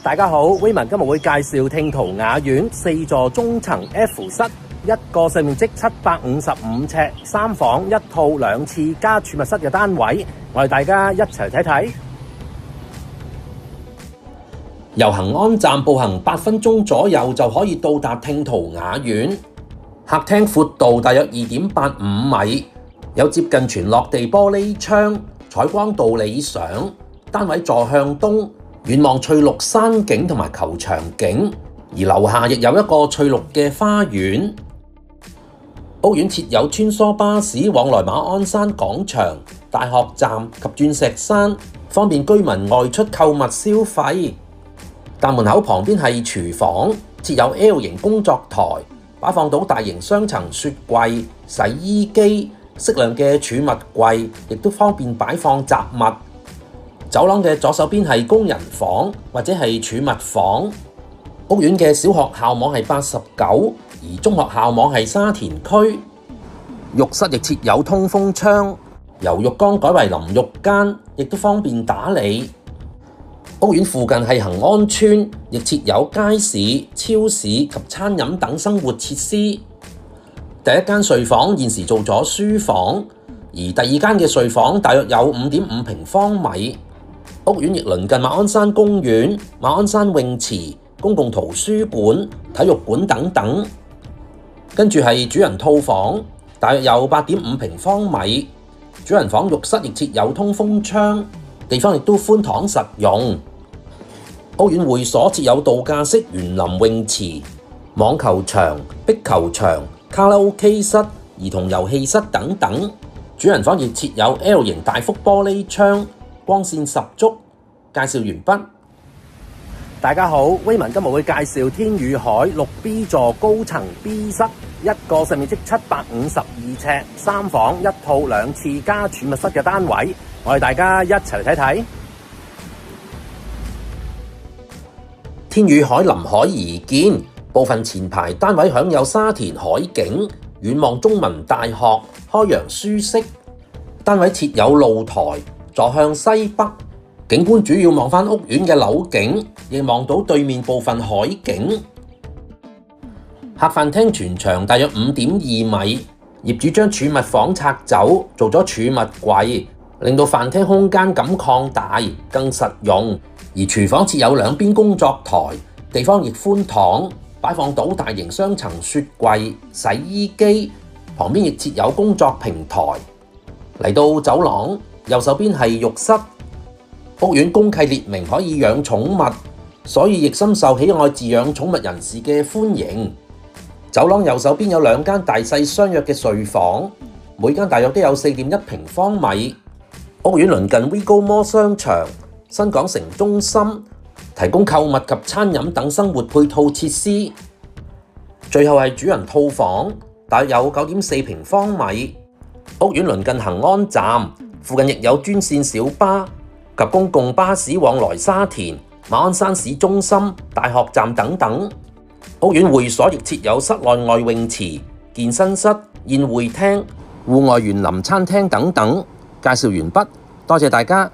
大家好，威文今日會介紹聽濤雅苑4座中層 F 室，一個實面積755尺，3房1套2廁加儲物室嘅單位，我哋大家一齊睇睇。由恆安站步行8分鐘左右就可以到達聽濤雅苑，客廳闊度大約2.85米，有接近全落地玻璃窗，採光度理想，單位坐向東。遠望翠綠山景同埋球場景，而樓下亦有一個翠綠嘅花園。屋苑設有穿梭巴士往來馬鞍山廣場、大學站及鑽石山，方便居民外出購物消費。大門口旁邊係廚房，設有 L 型工作台，擺放到大型雙層雪櫃、洗衣機，適量嘅儲物櫃，亦都方便擺放雜物。走廊嘅左手邊係工人房或者係儲物房。屋苑嘅小學校網係89，而中學校網係沙田區。浴室亦設有通風窗，由浴缸改為淋浴間，亦都方便打理。屋苑附近係恆安邨，亦設有街市、超市及餐飲等生活設施。第一間睡房現時做咗書房，而第二間嘅睡房大約有5.5平方米。屋苑亦鄰近馬鞍山公園、馬鞍山泳池、公共圖書館、體育館等等。跟住係主人套房，大約有8.5平方米。主人房浴室亦設有通風窗，地方亦都寬敞實用。屋苑會所設有度假式園林泳池、網球場、壁球場、卡拉 OK 室、兒童遊戲室等等。主人房亦設有 L 型大幅玻璃窗，光線十足。介紹完畢。大家好，威文今日會介紹天宇海6B 座高層 B 室，一個實面積752尺，3房1套2廁加儲物室嘅單位，我哋大家一齊嚟睇睇。天宇海臨海而建，部分前排單位享有沙田海景，遠望中文大學，開揚舒適。單位設有露台，坐向西北，景觀主要望返屋苑嘅樓景，亦望到對面部分海景。客飯廳全長大約5.2米，業主將儲物房拆走，做咗儲物櫃，令到飯廳空間感擴大，更實用。而廚房設有兩邊工作台，地方亦寬敞，擺放到大型雙層雪櫃、洗衣機，旁邊亦設有工作平台。嚟到走廊，右手邊係浴室。屋苑公契列明可以養寵物，所以亦深受喜愛飼養寵物人士嘅歡迎。走廊右手邊有2間大細相約嘅睡房，每間大約都有4.1平方米。屋苑鄰近 Vigo Mall 商場、新港城中心，提供購物及餐飲等生活配套設施。最後係主人套房，大約有9.4平方米。屋苑鄰近恆安站，附近亦有專線小巴及公共巴士往來沙田、馬鞍山市中心、大學站等等。屋苑會所亦設有室內外泳池、健身室、宴會廳、戶外園林餐廳等等。介紹完畢，多謝大家。